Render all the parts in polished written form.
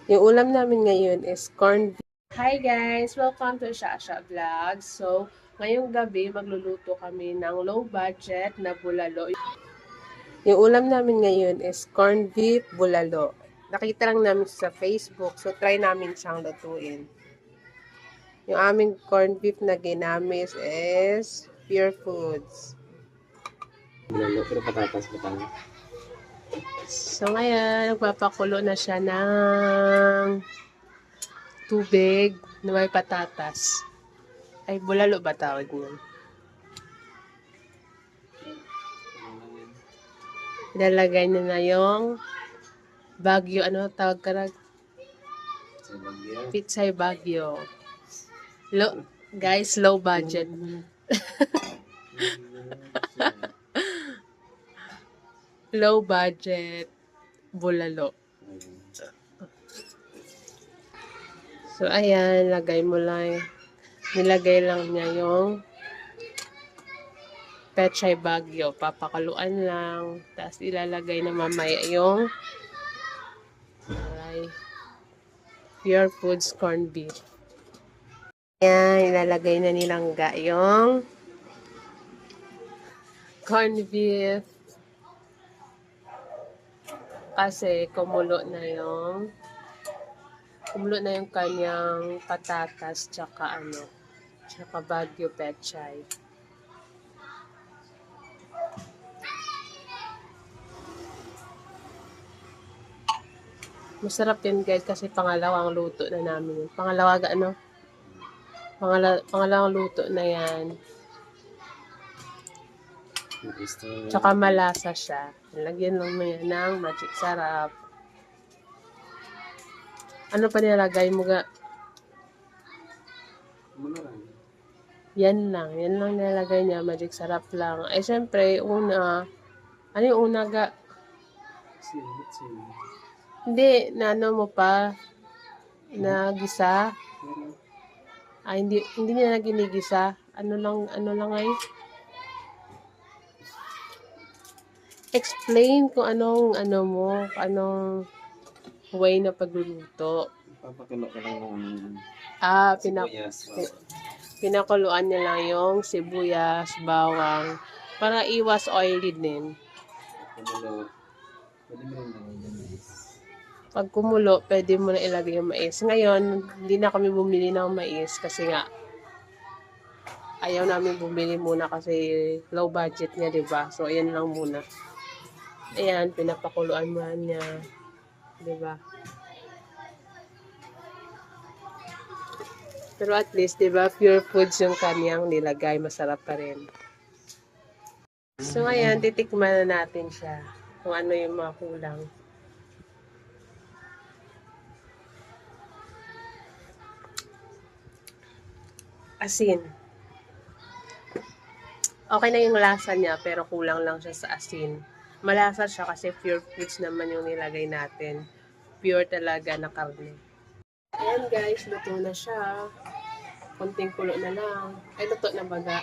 Yung ulam namin ngayon is corned beef. Hi guys! Welcome to Shasha Vlog. So, ngayong gabi magluluto kami ng low budget na bulalo. Yung ulam namin ngayon is corned beef bulalo. Nakita lang namin sa Facebook, so try namin siyang lutuin. Yung aming corned beef na ginamis is Pure Foods. Bulalo, pero patatas ba tayo? So ngayon, nagpapakulo na siya ng tubig na may patatas. Ay, bulalo ba tawag nun? Ilalagay niya na yung Baguio, ano tawag ka na? Sa Bagyo. Pitsay Baguio. Guys, low budget. Low budget bulalo. So, ayan, lagay mo lang. Nilagay lang niya yung Pechay Baguio. Papakaluan lang. Tapos ilalagay na mamaya yung Pure Foods corned beef. Ayan, ilalagay na nilangga yung corned beef. Kasi kumulo na yung kanyang patatas tsaka Baguio Pechay. Masarap yun guys kasi pangalawang luto na namin yun. Pangalawang luto na yan. Tsaka malasa siya. Lagyan lang mo yan ng magic sarap. Ano pa nilagay mo ga? Yan lang nilagay niya, magic sarap lang. Ay syempre, ano yung una ga? Hindi, naano mo pa, nagisa. Ay, hindi niya na ginigisa. Ano lang ay? Explain kung anong way na pagluluto. Papakulo ka lang ng sibuyas. Pinakuluan niya lang yung sibuyas, bawang, para iwas oily din. Kumulo. Pwede mo rin lang yung mais. Pag kumulo, pwede mo na ilagay yung mais. Ngayon, hindi na kami bumili ng mais kasi nga ayaw namin bumili muna kasi low budget niya, 'di ba? So ayan lang muna. Ayan, pinapakuluan mo niya, 'di ba? Pero at least, 'di ba, Pure Foods yung kanyang nilagay, masarap pa rin. So ayan, titikman na natin siya kung ano yung mga kulang. Asin. Okay na yung lasa niya, pero kulang lang siya sa asin. Malasa siya kasi Pure Foods naman yung nilagay natin. Pure talaga na karne. Ayan guys, luto na siya. Konting kulo na lang. Ay, luto na baga.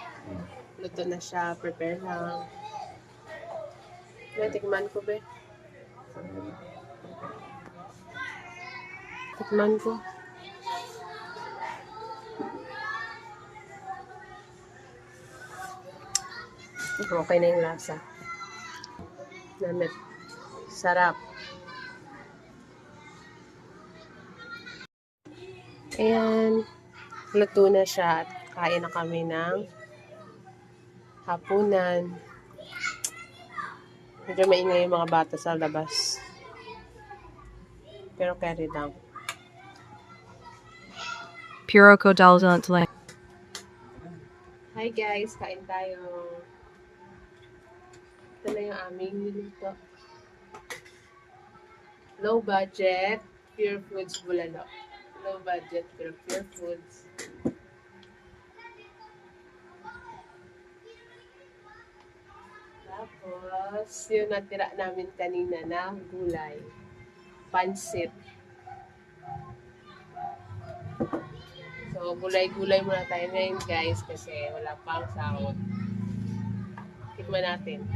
Luto na siya, prepare lang. Tikman ko, be. Tikman ko. Okay na yung lasa. Namit. Sarap. Ayan. Luto na siya at kain na kami ng hapunan. Medyo maingay yung mga bata sa labas. Pero carry lang. Puro ko daldalant lang. Hi guys, kain tayo. Ito na yung aming niluto. Low budget, Pure Foods bulalo. Low budget, pero Pure Foods. Tapos, yung natira namin kanina na gulay. Pansit. So, gulay-gulay muna tayo ngayon guys kasi wala pang sahod. Tikman natin.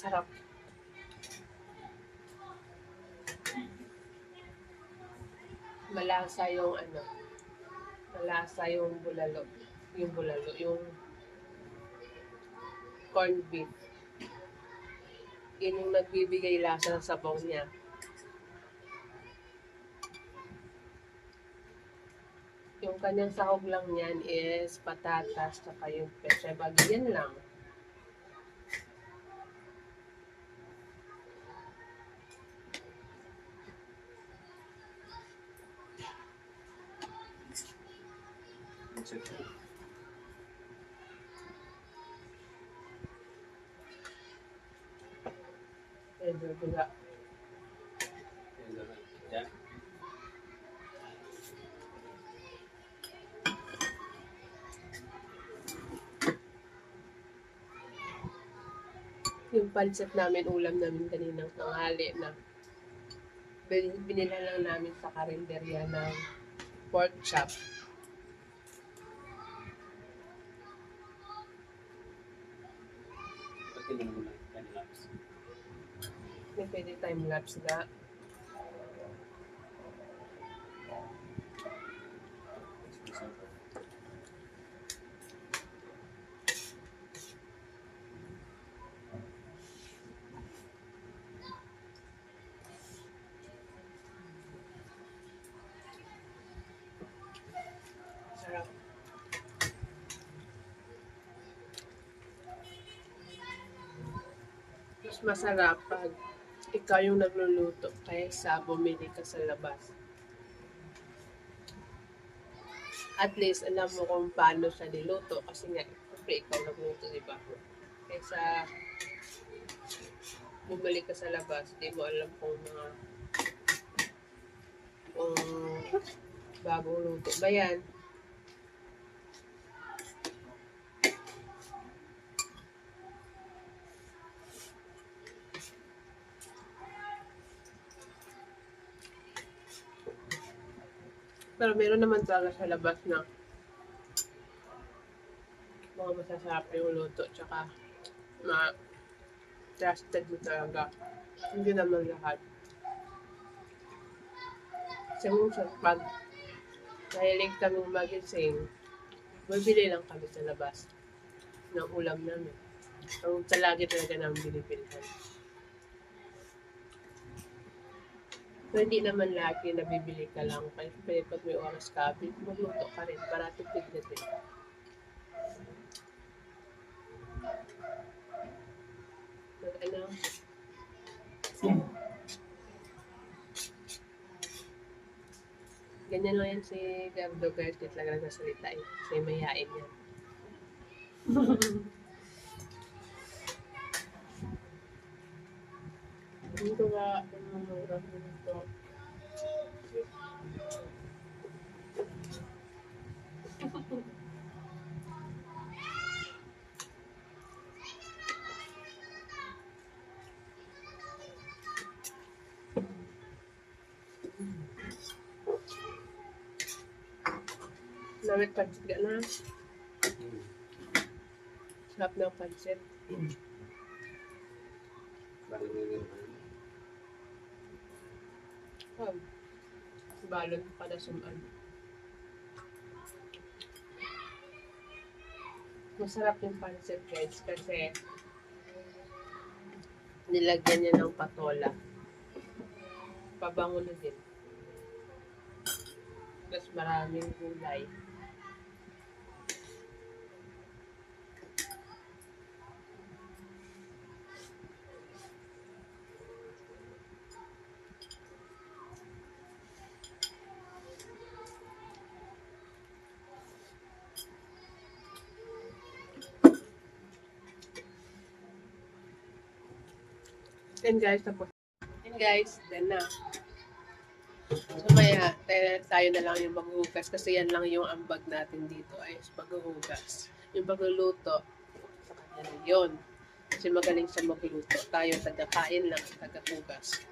Sarap. Malasa yung ano, malasa yung bulalo. Yung bulalo, yung corned beef. Yun yung nagbibigay lasa ng sabaw niya. Yung kanyang sahog lang niyan is patatas, tsaka yung peche bagi. Yan lang. Medyo biga. Yeah. Yung pancit namin, ulam namin kaninang tanghali na binila lang namin sa karinderya ng pork chop. Pati na naman ang time-lapse. May pwede time-lapse na. Sarap. Mas masarap pag ikaw yung nagluluto kaysa bumili ka sa labas. At least, alam mo kung paano siya niluto kasi nga, siyempre ikaw nagluto, di ba? Kaysa bumili ka sa labas, di mo alam kung bagong luto ba yan. Pero meron naman talaga sa labas na mga masasarap yung luto, tsaka trusted mo talaga. Hindi naman lahat. Kasi minsan, pag nahilig kaming magising, bibili lang kami sa labas ng ulam namin. Ang talagi talaga namin binibilhan. So, hindi naman lagi na bibili ka lang. Kasi pag may oras ka, magluto ka rin para tipid na din. Ano? Ganyan lang yan si Gardo guys. Di talaga nagsasalita eh. Kasi mayain yan. Dito nga, dito. Namit pancit ka na. Sarap ng pancit. Parang yun. Balon pa na sumaan. Masarap yung pancit guys kasi nilagyan niya ng patola. Pabango na din. Mas maraming gulay. And guys, tapos. And guys, then na. So maya, tayo na lang yung maghuhugas kasi yan lang yung ambag natin dito ay maghuhugas. Yung pagluluto, sa kanya na yun. Kasi magaling siya magluto. Tayo taga-kain lang, taga-hugas.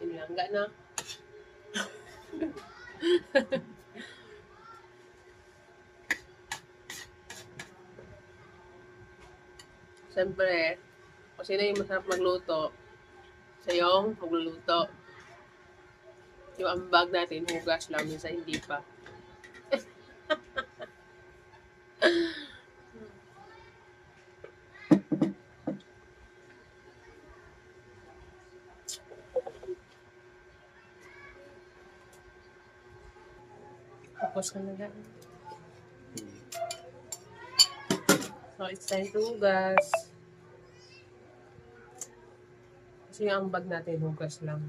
Yun lang, gana. Siyempre, O sino yung masarap magluto? Sayong magluluto. Yung ambag natin, hugas lang, minsan hindi pa. Tapos ka na lang. So, it's time to hugas. Kasi yung ambag natin, hugas lang.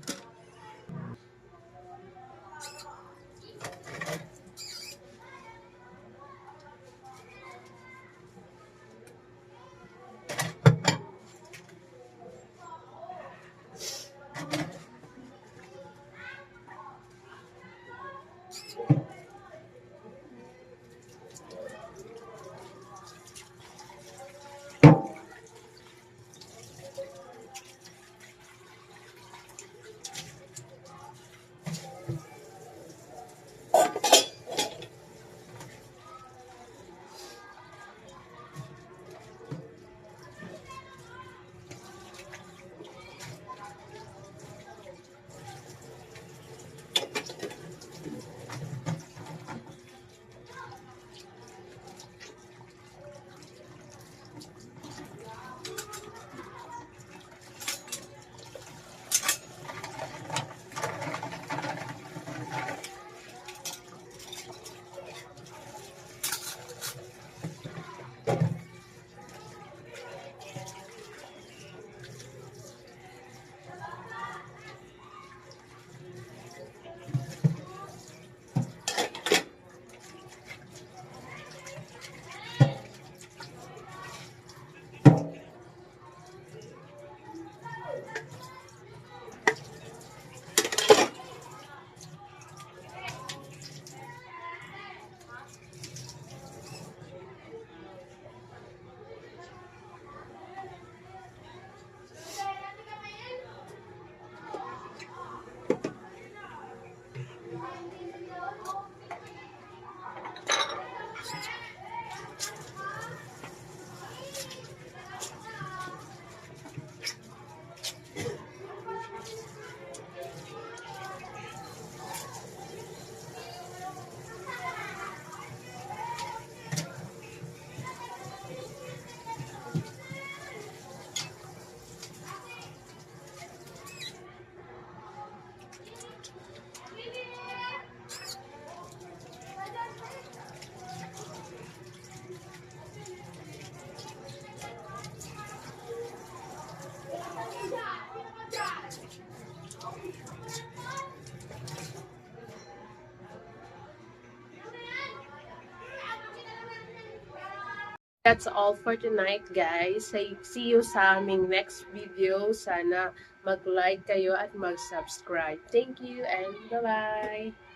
That's all for tonight, guys. See you sa aming next video. Sana mag-like kayo at mag-subscribe. Thank you and bye-bye!